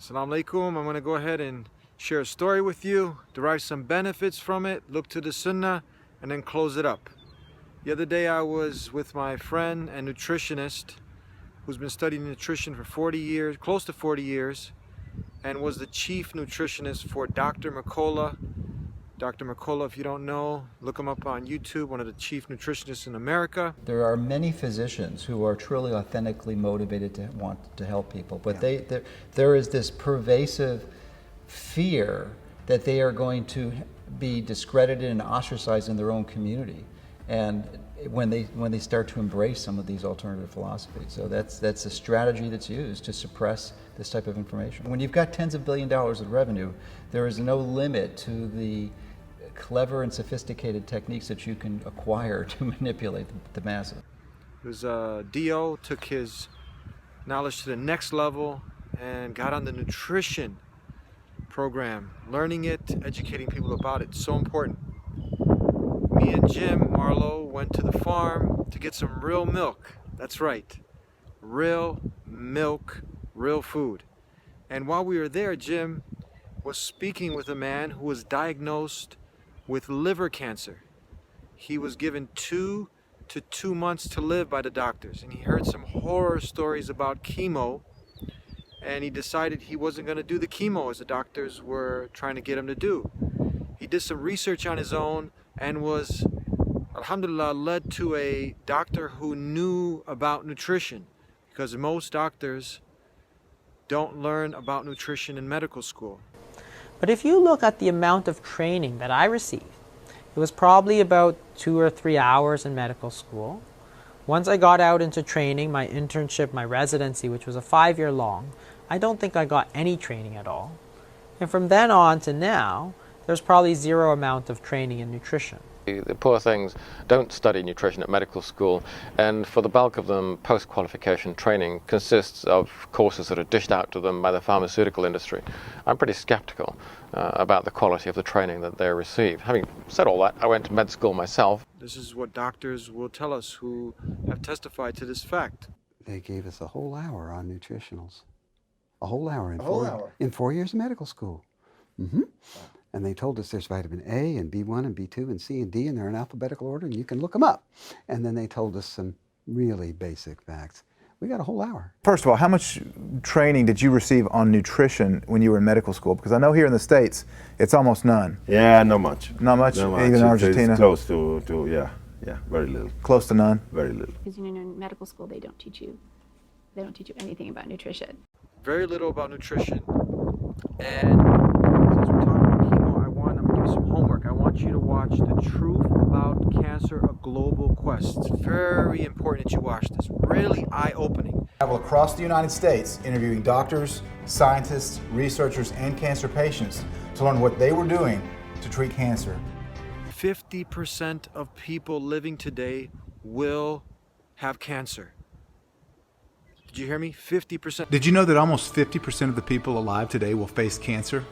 Assalamu alaikum. I'm going to go ahead and share a story with you, derive some benefits from it, look to the Sunnah, and then close it up. The other day I was with my friend and nutritionist who's been studying nutrition for 40 years, close to 40 years, and was the chief nutritionist for Dr. McCullough. Dr. McCullough, if you don't know, look him up on YouTube, one of the chief nutritionists in America. There are many physicians who are truly authentically motivated to want to help people, but there is this pervasive fear that they are going to be discredited and ostracized in their own community, and when they start to embrace some of these alternative philosophies. So that's a strategy that's used to suppress this type of information. When you've got tens of billions of dollars of revenue, there is no limit to the clever and sophisticated techniques that you can acquire to manipulate the masses. It was Dio took his knowledge to the next level and got on the nutrition program, learning it, educating people about it. So important. Me and Jim Marlowe went to the farm to get some real milk. That's right, real milk, real food. And while we were there, Jim was speaking with a man who was diagnosed with liver cancer. He was given 2 to 2 months to live by the doctors, and he heard some horror stories about chemo, and he decided he wasn't going to do the chemo as the doctors were trying to get him to do. He did some research on his own and was, alhamdulillah, led to a doctor who knew about nutrition, because most doctors don't learn about nutrition in medical school. But if you look at the amount of training that I received, it was probably about 2 or 3 hours in medical school. Once I got out into training, my internship, my residency, which was a 5-year long, I don't think I got any training at all. And from then on to now, there's probably zero amount of training in nutrition. The poor things don't study nutrition at medical school, and for the bulk of them, post-qualification training consists of courses that are dished out to them by the pharmaceutical industry. I'm pretty skeptical about the quality of the training that they receive. Having said all that, I went to med school myself. This is what doctors will tell us who have testified to this fact. They gave us a whole hour on nutritionals. A whole hour in 4 years of medical school. Mm-hmm. Wow. And they told us there's vitamin A and B1 and B2 and C and D, and they're in alphabetical order, and you can look them up. And then they told us some really basic facts. We got a whole hour. First of all, how much training did you receive on nutrition when you were in medical school? Because I know here in the States, it's almost none. Yeah, not much. Not much? Not much. Even in Argentina? It's close to yeah, very little. Close to none? Very little. Because in medical school, they don't teach you anything about nutrition. Very little about nutrition. And since we're talking about chemo, I'm going to give you some homework. I want you to watch The Truth About Cancer, A Global Quest. It's very important that you watch this. Really eye-opening. Travel across the United States, interviewing doctors, scientists, researchers, and cancer patients to learn what they were doing to treat cancer. 50% of people living today will have cancer. Did you hear me? 50%. Did you know that almost 50% of the people alive today will face cancer?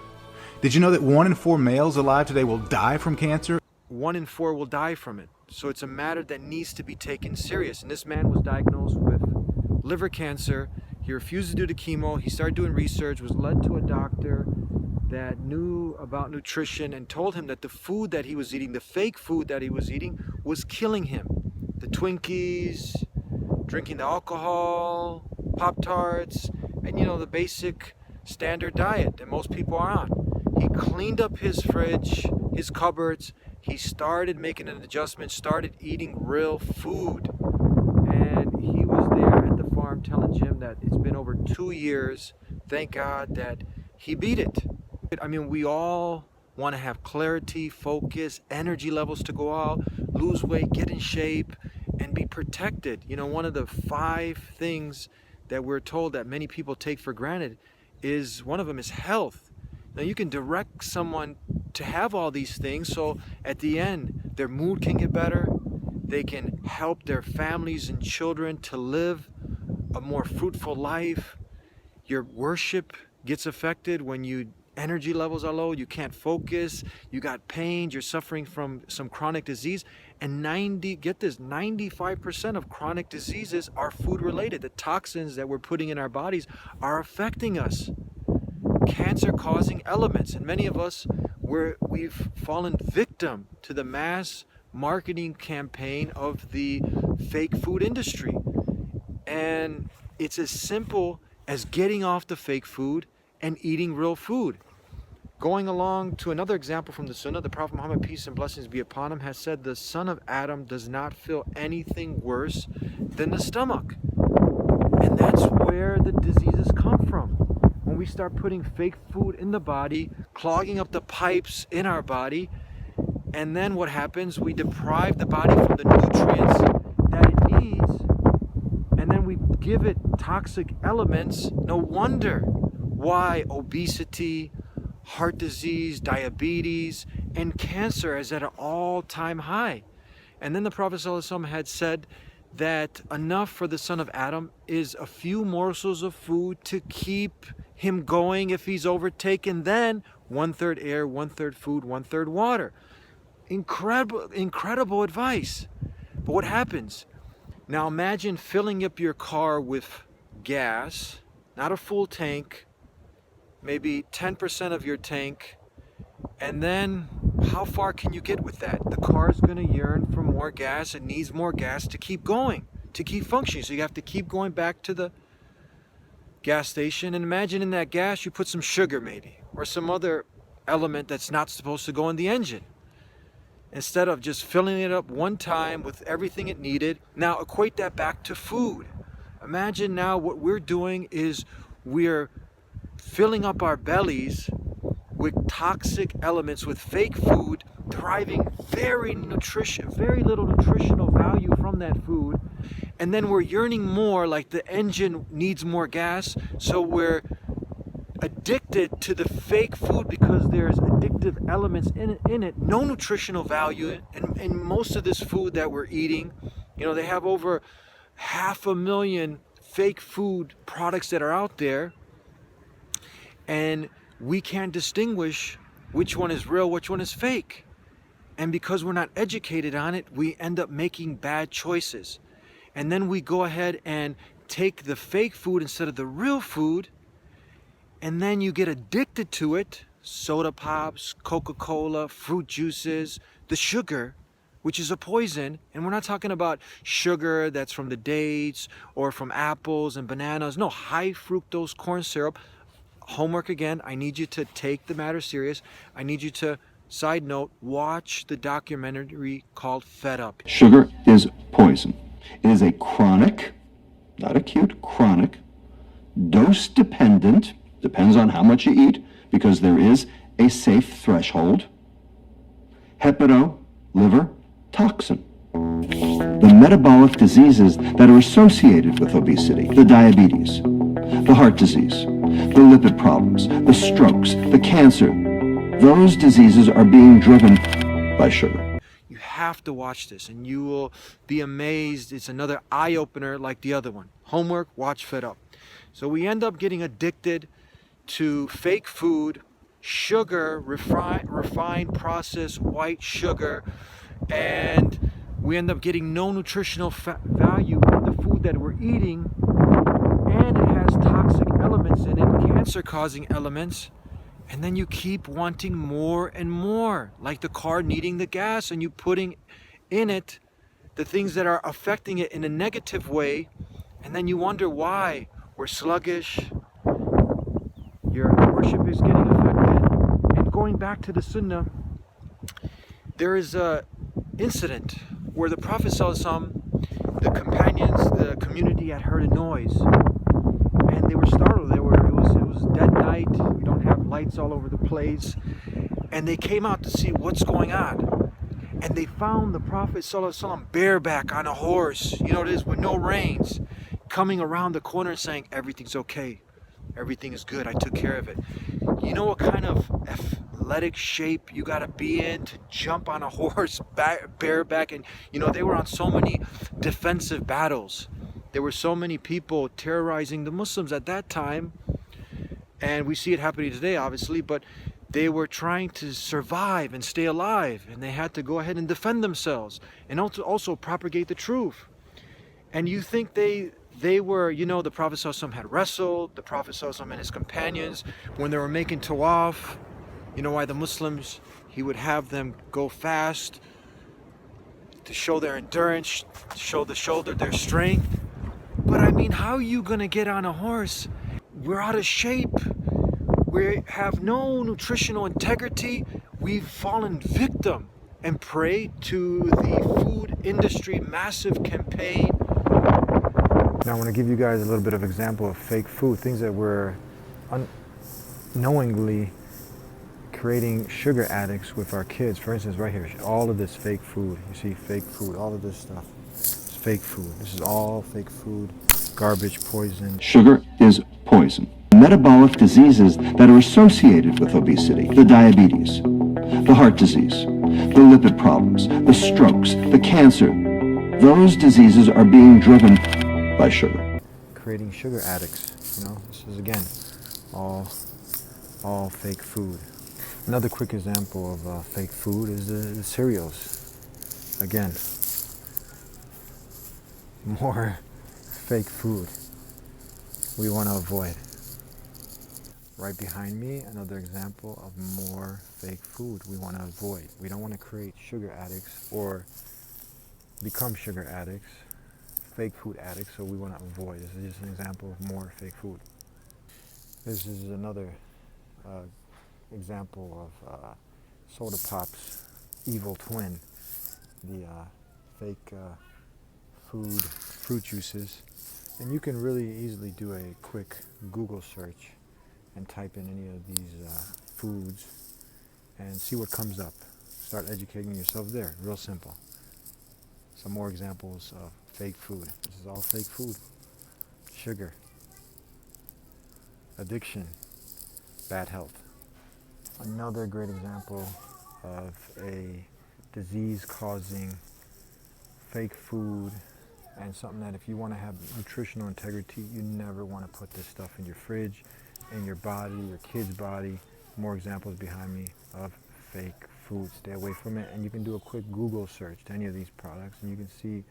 Did you know that 1 in 4 males alive today will die from cancer? 1 in 4 will die from it. So it's a matter that needs to be taken serious. And this man was diagnosed with liver cancer. He refused to do the chemo. He started doing research, was led to a doctor that knew about nutrition and told him that the food that he was eating, the fake food that he was eating, was killing him. The Twinkies, drinking the alcohol, Pop-Tarts, and the basic standard diet that most people are on. He cleaned up his fridge, his cupboards. He started making an adjustment, started eating real food. And he was there at the farm telling Jim that it's been over 2 years. Thank God that he beat it. I mean, we all want to have clarity, focus, energy levels to go out, lose weight, get in shape, and be protected. One of the 5 things that we're told that many people take for granted is, one of them is health. Now you can direct someone to have all these things, so at the end their mood can get better, they can help their families and children to live a more fruitful life. Your worship gets affected when your energy levels are low, you can't focus, you got pain, you're suffering from some chronic disease. And 95% of chronic diseases are food related. The toxins that we're putting in our bodies are affecting us. cancer-causing elements. And many of us, we've fallen victim to the mass marketing campaign of the fake food industry. And it's as simple as getting off the fake food and eating real food. Going along to another example from the Sunnah, the Prophet Muhammad, peace and blessings be upon him, has said the son of Adam does not feel anything worse than the stomach. And that's where the diseases come from. When we start putting fake food in the body, clogging up the pipes in our body, and then what happens? We deprive the body from the nutrients that it needs, and then we give it toxic elements. No wonder why obesity, heart disease, diabetes, and cancer is at an all-time high. And then the Prophet ﷺ had said that enough for the son of Adam is a few morsels of food to keep him going if he's overtaken, then 1/3 air, 1/3 food, 1/3 water. Incredible advice. But what happens? Now imagine filling up your car with gas, not a full tank, maybe 10% of your tank, and then how far can you get with that? The car's going to yearn for more gas. It needs more gas to keep going, to keep functioning. So you have to keep going back to the gas station, and imagine in that gas you put some sugar maybe, or some other element that's not supposed to go in the engine. Instead of just filling it up one time with everything it needed, now equate that back to food. Imagine now what we're doing is we're filling up our bellies with toxic elements, with fake food, deriving very little nutritional value from that food. And then we're yearning more, like the engine needs more gas, so we're addicted to the fake food because there's addictive elements in it, no nutritional value. And most of this food that we're eating, they have over 500,000 fake food products that are out there, and we can't distinguish which one is real, which one is fake. And because we're not educated on it, we end up making bad choices. And then we go ahead and take the fake food instead of the real food, and then you get addicted to it. Soda pops, Coca-Cola, fruit juices, the sugar, which is a poison. And we're not talking about sugar that's from the dates or from apples and bananas. No, high fructose corn syrup. Homework again, I need you to take the matter serious. I need you to, side note, watch the documentary called Fed Up. Sugar is poison. It is a chronic, not acute, chronic, dose-dependent, depends on how much you eat, because there is a safe threshold, liver toxin. The metabolic diseases that are associated with obesity, the diabetes, the heart disease, the lipid problems, the strokes, the cancer, those diseases are being driven by sugar. You have to watch this and you will be amazed. It's another eye-opener like the other one. Homework, watch Fed Up. So we end up getting addicted to fake food, sugar, refined processed white sugar, and we end up getting no nutritional value in the food that we're eating, and it has toxic elements in it, cancer-causing elements, and then you keep wanting more and more, like the car needing the gas, and you putting in it the things that are affecting it in a negative way, and then you wonder why we're sluggish, your worship is getting affected. And going back to the Sunnah, there is a incident where the Prophet ﷺ, the companions, the community had heard a noise, and they were startled. It was dead night. We don't have lights all over the place, and they came out to see what's going on. And they found the Prophet ﷺ bareback on a horse, it is, with no reins, coming around the corner and saying, "Everything's okay. Everything is good. I took care of it." You know what kind of athletic shape you got to be in to jump on a horse bareback? And they were on so many defensive battles. There were so many people terrorizing the Muslims at that time, and we see it happening today, obviously, but they were trying to survive and stay alive, and they had to go ahead and defend themselves and also propagate the truth. And you think they They were, you know, the Prophet ﷺ had wrestled, the Prophet ﷺ and his companions, when they were making tawaf, you know why the Muslims, he would have them go fast to show their endurance, to show the shoulder, their strength. But I mean, how are you gonna get on a horse? We're out of shape. We have no nutritional integrity. We've fallen victim and prey to the food industry massive campaign. Now I want to give you guys a little bit of example of fake food, things that we're unknowingly creating sugar addicts with our kids. For instance, right here, all of this fake food. You see fake food, all of this stuff. It's fake food. This is all fake food, garbage, poison. Sugar is poison. Metabolic diseases that are associated with obesity, the diabetes, the heart disease, the lipid problems, the strokes, the cancer, those diseases are being driven by sugar. Creating sugar addicts, you know, this is again, all fake food. Another quick example of fake food is the cereals. Again, more fake food we want to avoid. Right behind me, another example of more fake food we want to avoid. We don't want to create sugar addicts or become sugar addicts, fake food addicts, so we want to avoid. This is just an example of more fake food. This is another example of Soda Pop's evil twin, the fake fruit juices. And you can really easily do a quick Google search and type in any of these foods and see what comes up. Start educating yourself there, real simple. Some more examples of fake food. This is all fake food. Sugar, addiction, bad health. Another great example of a disease-causing fake food, and something that if you want to have nutritional integrity, you never want to put this stuff in your fridge, in your body, your kid's body. More examples behind me of fake food. Stay away from it, and you can do a quick Google search to any of these products, and you can see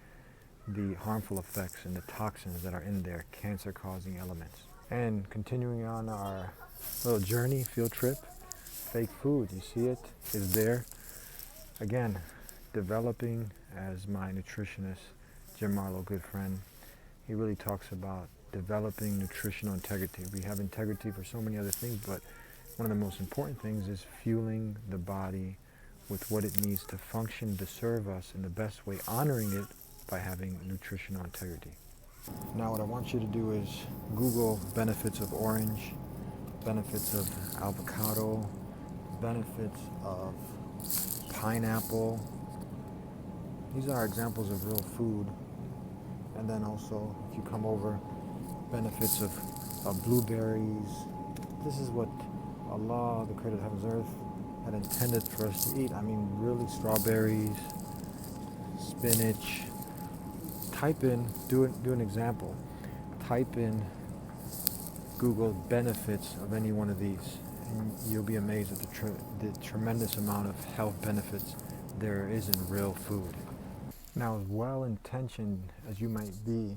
the harmful effects and the toxins that are in there, cancer-causing elements. And continuing on our little journey, field trip, fake food, you see it, is there. Again, developing, as my nutritionist, Jim Marlowe, good friend, he really talks about developing nutritional integrity. We have integrity for so many other things, but one of the most important things is fueling the body with what it needs to function, to serve us in the best way, honoring it by having nutritional integrity. Now what I want you to do is Google benefits of orange, benefits of avocado, benefits of pineapple. These are examples of real food. And then also, if you come over, benefits of blueberries. This is what Allah, the creator of heavens and earth, had intended for us to eat. I mean, really, strawberries, spinach. Type in, do an example. Type in Google benefits of any one of these, and you'll be amazed at the tremendous amount of health benefits there is in real food. Now, as well-intentioned as you might be,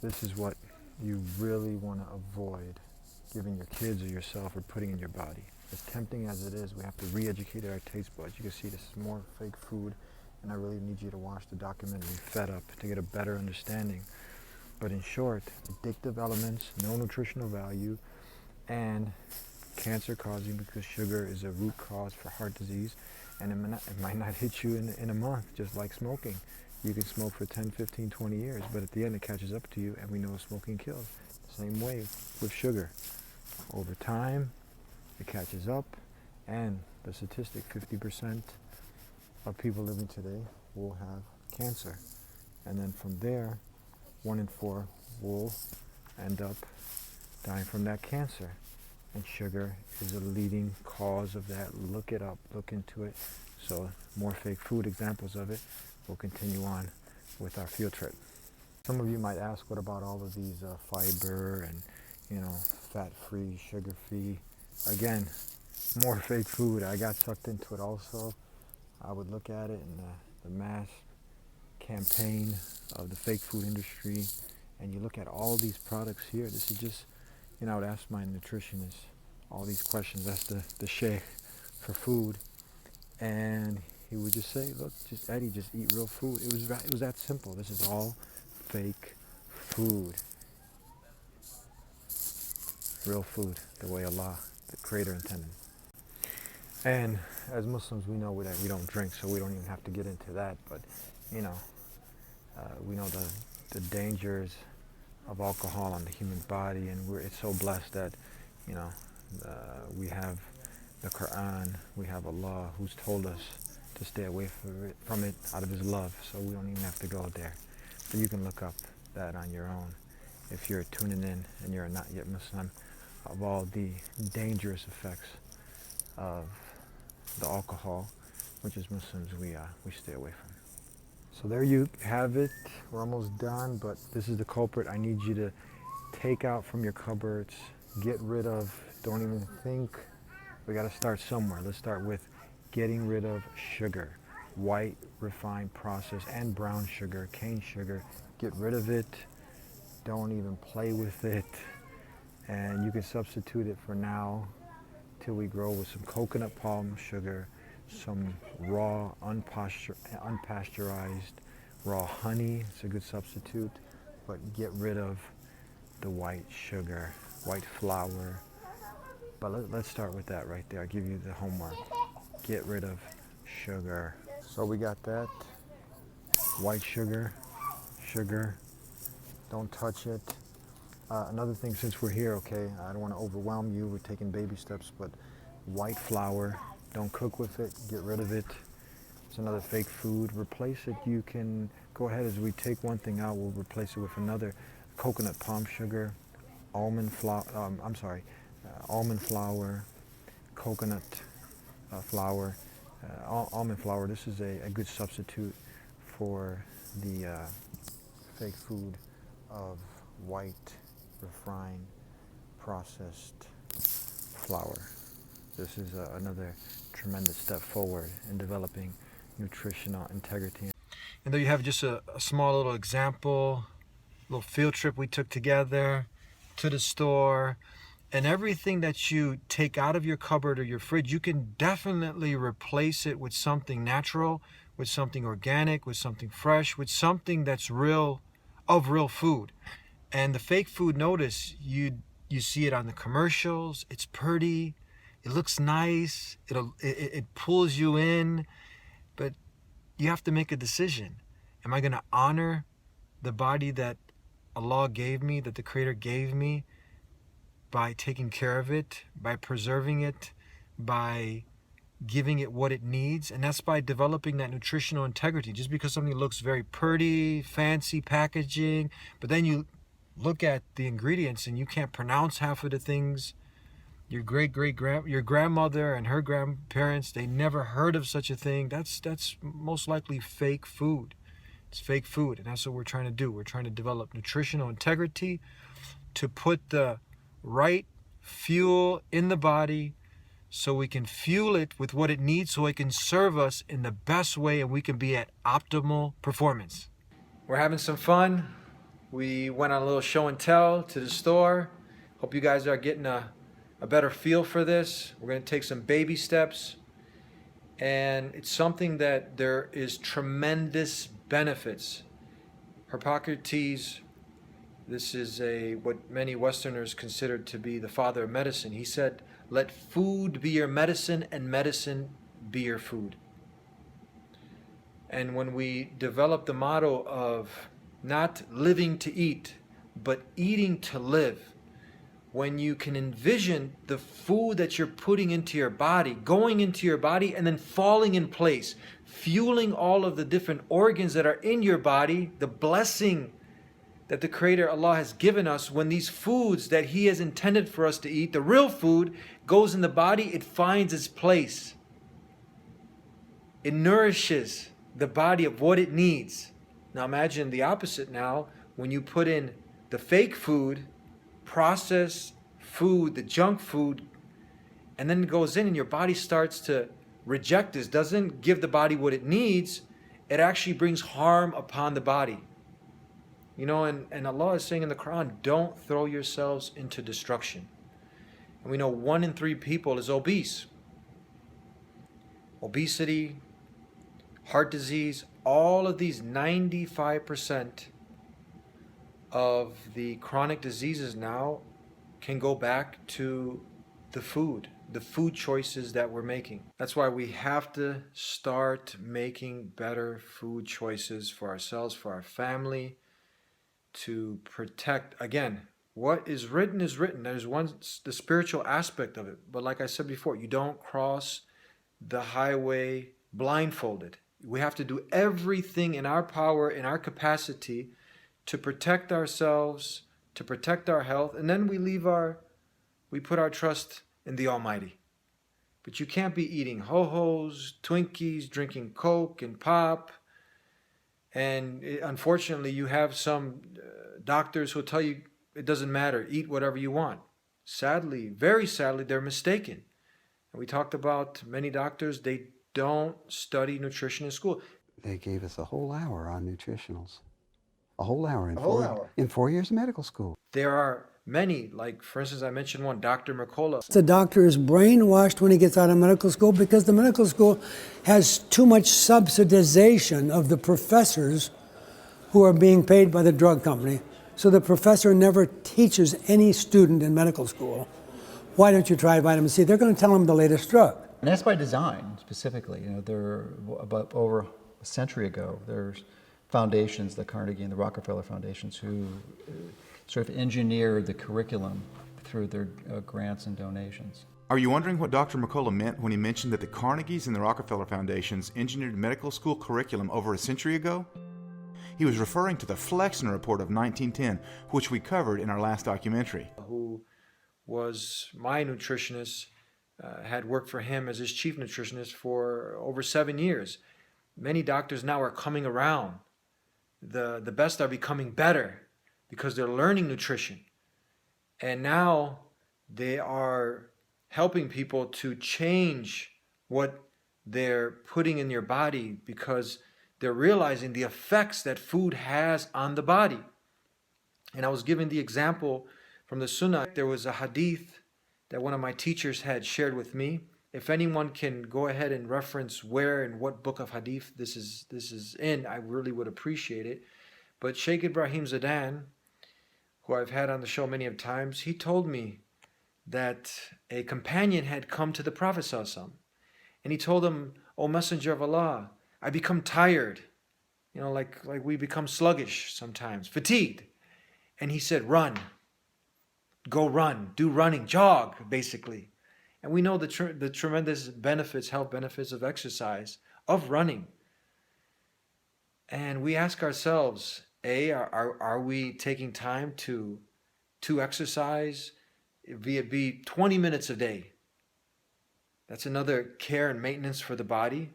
this is what you really want to avoid giving your kids or yourself or putting in your body. As tempting as it is, we have to re-educate our taste buds. You can see this is more fake food, and I really need you to watch the documentary Fed Up to get a better understanding. But in short, addictive elements, no nutritional value, and cancer-causing, because sugar is a root cause for heart disease, and it might not hit you in a month, just like smoking. You can smoke for 10, 15, 20 years, but at the end it catches up to you, and we know smoking kills. Same way with sugar. Over time, it catches up, and the statistic, 50% of people living today will have cancer. And then from there, 1 in 4 will end up dying from that cancer. And sugar is a leading cause of that. Look it up, look into it. So more fake food examples of it. We'll continue on with our field trip. Some of you might ask, what about all of these fiber and, fat-free, sugar-free? Again, more fake food. I got sucked into it also. I would look at it in the mass campaign of the fake food industry And you look at all these products here. This is just, you know, I would ask my nutritionist all these questions. That's the sheikh for food. And he would just say, look, just Eddie, just eat real food. It was that simple. This is all fake food. Real food, the way Allah, the Creator, intended. And as Muslims, we know that we don't drink, so we don't even have to get into that. But, you know, we know the dangers of alcohol on the human body, and it's so blessed that, you know, we have the Quran, we have Allah who's told us to stay away from it out of His love, so we don't even have to go there. But you can look up that on your own if you're tuning in and you're not yet Muslim, of all the dangerous effects of the alcohol, which as Muslims we stay away from. So there you have it. We're almost done, but this is the culprit I need you to take out from your cupboards, get rid of. Don't even think. We got to start somewhere. Let's start with getting rid of sugar, white, refined, processed, and brown sugar, cane sugar. Get rid of it. Don't even play with it. And you can substitute it for now till we grow with some coconut palm sugar, some raw, unpasteurized raw honey. It's a good substitute, but get rid of the white sugar, white flour. But let's start with that right there. I'll give you the homework. Get rid of sugar. So we got that. White sugar, don't touch it. Another thing, since we're here, okay, I don't want to overwhelm you. We're taking baby steps, but white flour, don't cook with it. Get rid of it. It's another fake food. Replace it. You can go ahead as we take one thing out. We'll replace it with another. Coconut palm sugar, almond flour. Almond flour, coconut flour, almond flour. This is a good substitute for the fake food of white, refined, processed flour. This is another tremendous step forward in developing nutritional integrity. And there you have just a small little example, little field trip we took together to the store. And everything that you take out of your cupboard or your fridge, you can definitely replace it with something natural, with something organic, with something fresh, with something that's real, of real food. And the fake food, notice, you see it on the commercials. It's pretty, it looks nice, it pulls you in, but you have to make a decision. Am I going to honor the body that Allah gave me, that the Creator gave me, by taking care of it, by preserving it, by giving it what it needs? And that's by developing that nutritional integrity. Just because something looks very pretty, fancy packaging, but then you look at the ingredients and you can't pronounce half of the things. Your your grandmother and her grandparents, they never heard of such a thing. That's most likely fake food. It's fake food, and that's what we're trying to do. We're trying to develop nutritional integrity to put the right fuel in the body so we can fuel it with what it needs so it can serve us in the best way and we can be at optimal performance. We're having some fun. We went on a little show and tell to the store. Hope you guys are getting a better feel for this. We're going to take some baby steps, and it's something that there is tremendous benefits. Hippocrates, this is what many Westerners consider to be the father of medicine. He said, let food be your medicine and medicine be your food. And when we develop the motto of not living to eat, but eating to live, when you can envision the food that you're putting into your body, going into your body and then falling in place, fueling all of the different organs that are in your body, the blessing that the Creator Allah has given us, when these foods that He has intended for us to eat, the real food, goes in the body, it finds its place. It nourishes the body of what it needs. Now imagine the opposite now, when you put in the fake food, processed food, the junk food, and then it goes in and your body starts to reject this, doesn't give the body what it needs, it actually brings harm upon the body. You know, and Allah is saying in the Quran, don't throw yourselves into destruction. And we know 1 in 3 people is obese. Obesity, heart disease, all of these 95% of the chronic diseases now can go back to the food choices that we're making. That's why we have to start making better food choices for ourselves, for our family, to protect, again, what is written is written. There's the spiritual aspect of it. But like I said before, you don't cross the highway blindfolded. We have to do everything in our power, in our capacity, to protect ourselves, to protect our health, and then we put our trust in the Almighty. But you can't be eating ho-hos, Twinkies, drinking Coke and pop. And unfortunately, you have some doctors who tell you it doesn't matter, eat whatever you want. Sadly, very sadly, they're mistaken. And we talked about many doctors, they don't study nutrition in school. They gave us a whole hour on nutritionals. A whole hour in 4 years of medical school. There are many, like for instance, I mentioned one, Dr. Mercola. The doctor is brainwashed when he gets out of medical school because the medical school has too much subsidization of the professors who are being paid by the drug company. So the professor never teaches any student in medical school, why don't you try vitamin C? They're going to tell them the latest drug. And that's by design, specifically. You know, there about over a century ago, there's foundations, the Carnegie and the Rockefeller foundations, who sort of engineered the curriculum through their grants and donations. Are you wondering what Dr. McCullough meant when he mentioned that the Carnegies and the Rockefeller foundations engineered medical school curriculum over a century ago? He was referring to the Flexner Report of 1910, which we covered in our last documentary. Who was my nutritionist, had worked for him as his chief nutritionist for over 7 years. Many doctors now are coming around. The best are becoming better because they're learning nutrition. And now they are helping people to change what they're putting in your body because they're realizing the effects that food has on the body. And I was given the example from the Sunnah. There was a hadith that one of my teachers had shared with me. If anyone can go ahead and reference where and what book of hadith this is in, I really would appreciate it. But Sheikh Ibrahim Zadan, who I've had on the show many of times, he told me that a companion had come to the Prophet ﷺ, and he told him, "O Messenger of Allah, I become tired, you know, like we become sluggish sometimes, fatigued." And he said, "Run, go run, do running, jog, basically." And we know the tremendous benefits, health benefits of exercise, of running. And we ask ourselves, are we taking time to exercise, be it be 20 minutes a day? That's another care and maintenance for the body.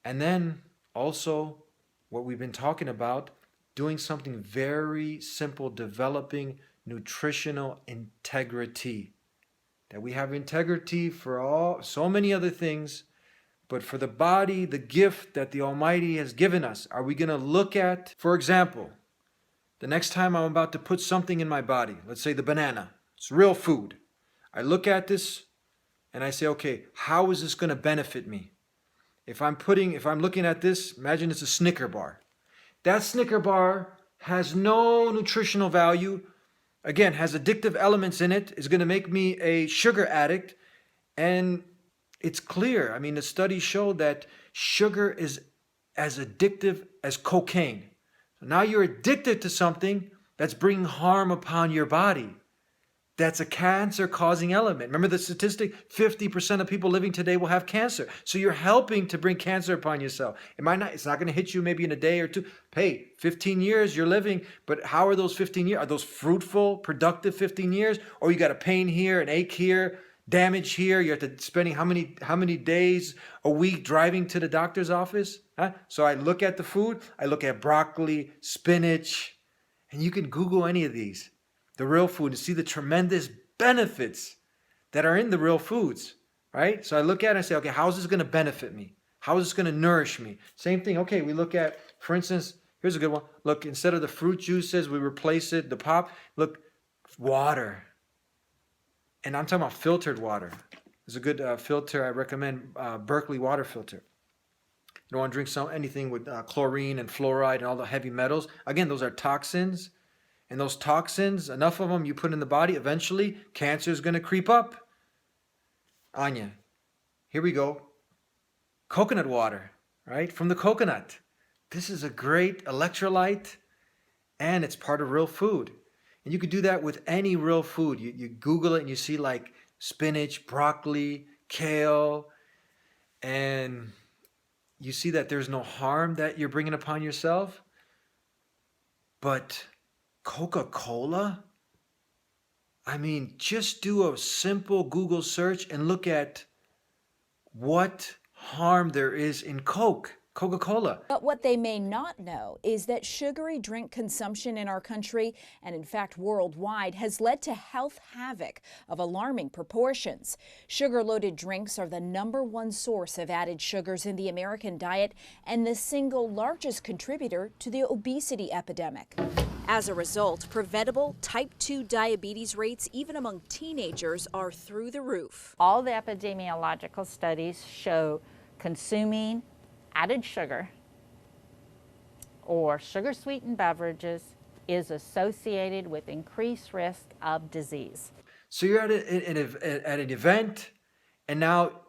And then also what we've been talking about, doing something very simple, developing nutritional integrity. That we have integrity for so many other things, but for the body, the gift that the Almighty has given us, are we going to look at, for example, the next time I'm about to put something in my body, let's say the banana, it's real food. I look at this and I say, okay, how is this going to benefit me? If I'm looking at this, imagine it's a Snicker bar. That Snicker bar has no nutritional value, again, has addictive elements in it, is going to make me a sugar addict. And it's clear, I mean, the studies show that sugar is as addictive as cocaine. So now you're addicted to something that's bringing harm upon your body. That's a cancer-causing element. Remember the statistic? 50% of people living today will have cancer. So you're helping to bring cancer upon yourself. It's not going to hit you maybe in a day or two. Hey, 15 years you're living, but how are those 15 years? Are those fruitful, productive 15 years? Or you got a pain here, an ache here, damage here. You're spending how many days a week driving to the doctor's office? Huh? So I look at the food. I look at broccoli, spinach, and you can Google any of these. The real food, to see the tremendous benefits that are in the real foods, right? So I look at it and say, okay, how is this going to benefit me? How is this going to nourish me? Same thing, okay, we look at, for instance, Here's a good one. Look, instead of the fruit juices, we replace it, the pop. Look, water. And I'm talking about filtered water. There's a good filter. I recommend Berkeley water filter. You don't want to drink anything with chlorine and fluoride and all the heavy metals. Again, those are toxins. And those toxins, enough of them you put in the body, eventually cancer is going to creep up on you. Here we go. Coconut water, right? From the coconut. This is a great electrolyte, and it's part of real food. And you could do that with any real food. You Google it and you see like spinach, broccoli, kale, and you see that there's no harm that you're bringing upon yourself. But Coca-Cola? I mean, just do a simple Google search and look at what harm there is in Coca-Cola. But what they may not know is that sugary drink consumption in our country, and in fact worldwide, has led to health havoc of alarming proportions. Sugar-loaded drinks are the #1 source of added sugars in the American diet and the single largest contributor to the obesity epidemic. As a result, preventable type 2 diabetes rates, even among teenagers, are through the roof. All the epidemiological studies show consuming added sugar or sugar-sweetened beverages is associated with increased risk of disease. So you're at an event, and now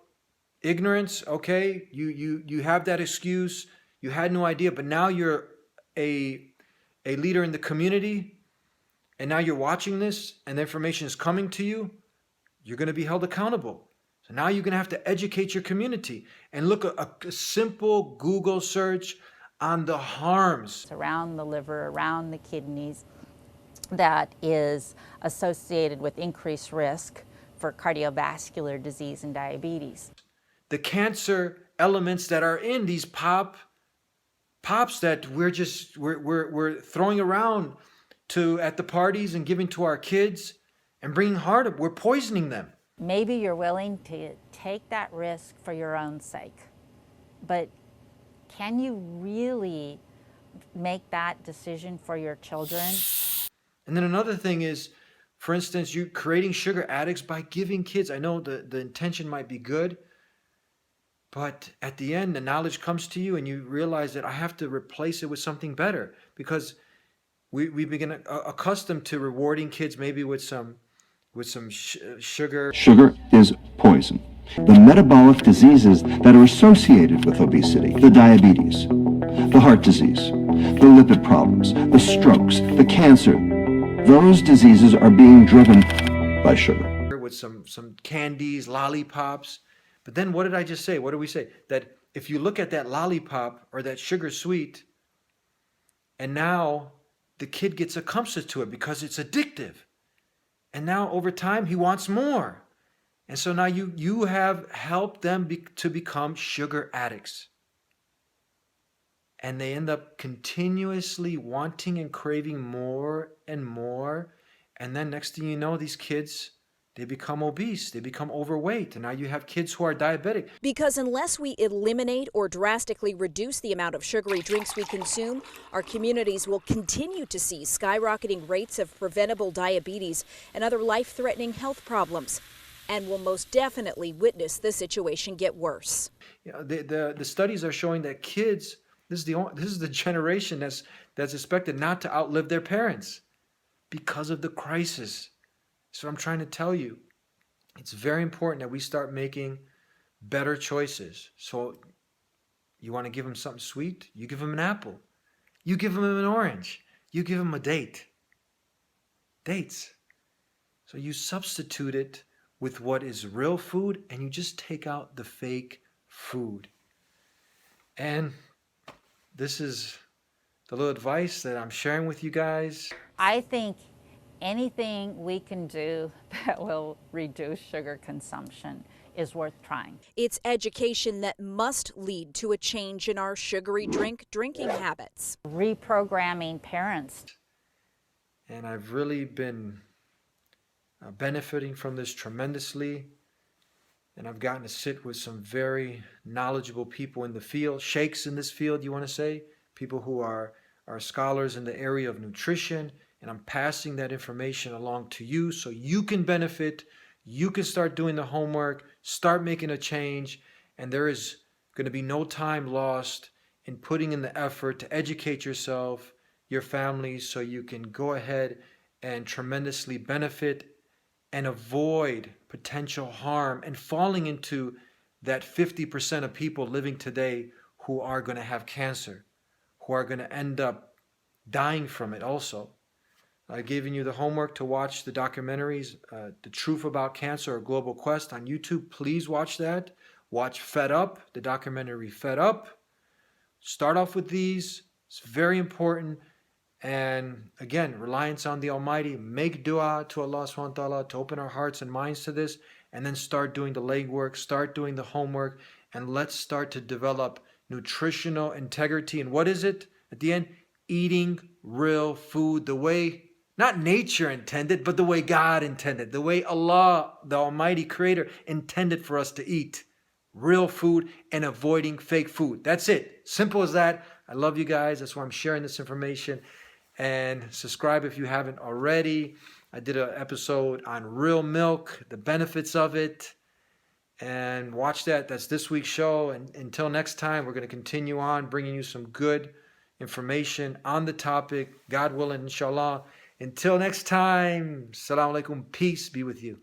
ignorance, okay, you have that excuse, you had no idea, but now you're a leader in the community, and now you're watching this, and the information is coming to you, you're going to be held accountable. So now you're going to have to educate your community and look at a simple Google search on the harms around the liver, around the kidneys, that is associated with increased risk for cardiovascular disease and diabetes. The cancer elements that are in these pops that we're throwing around at the parties and giving to our kids and bringing heart up. We're poisoning them. Maybe you're willing to take that risk for your own sake, but can you really make that decision for your children? And then another thing is, for instance, you creating sugar addicts by giving kids. I know the intention might be good, but at the end, the knowledge comes to you and you realize that I have to replace it with something better, because we begin accustomed to rewarding kids maybe with some sugar. Sugar is poison. The metabolic diseases that are associated with obesity, the diabetes, the heart disease, the lipid problems, the strokes, the cancer, those diseases are being driven by sugar. With some candies, lollipops. But then what did I just say? What did we say? That if you look at that lollipop or that sugar sweet, and now the kid gets accustomed to it because it's addictive. And now over time, he wants more. And so now you have helped them to become sugar addicts. And they end up continuously wanting and craving more and more. And then next thing you know, these kids, they become obese, they become overweight, and now you have kids who are diabetic. Because unless we eliminate or drastically reduce the amount of sugary drinks we consume, our communities will continue to see skyrocketing rates of preventable diabetes and other life-threatening health problems, and will most definitely witness the situation get worse. You know, the studies are showing that kids, this is the generation that's expected not to outlive their parents because of the crisis. So I'm trying to tell you, it's very important that we start making better choices. So you want to give them something sweet? You give them an apple. You give them an orange. You give them a date. Dates. So you substitute it with what is real food, and you just take out the fake food. And this is the little advice that I'm sharing with you guys. I think anything we can do that will reduce sugar consumption is worth trying. It's education that must lead to a change in our sugary drinking habits. Reprogramming parents. And I've really been benefiting from this tremendously. And I've gotten to sit with some very knowledgeable people in the field, sheikhs in this field, you want to say, people who are are scholars in the area of nutrition, and I'm passing that information along to you so you can benefit. You can start doing the homework, start making a change, and there is going to be no time lost in putting in the effort to educate yourself, your families, so you can go ahead and tremendously benefit and avoid potential harm and falling into that 50% of people living today who are going to have cancer, who are going to end up dying from it also. I've given you the homework to watch the documentaries, The Truth About Cancer or Global Quest on YouTube. Please watch that. Watch Fed Up, the documentary Fed Up. Start off with these. It's very important. And again, reliance on the Almighty. Make dua to Allah subhanahu wa ta'ala to open our hearts and minds to this. And then start doing the legwork, start doing the homework, and let's start to develop nutritional integrity. And what is it at the end? Eating real food the way, not nature intended, but the way God intended, the way Allah, the Almighty Creator, intended for us to eat. Real food and avoiding fake food. That's it. Simple as that. I love you guys. That's why I'm sharing this information. And subscribe if you haven't already. I did an episode on real milk, the benefits of it. And watch that. That's this week's show. And until next time, we're going to continue on bringing you some good information on the topic. God willing, inshallah. Until next time, Assalamu alaikum. Peace be with you.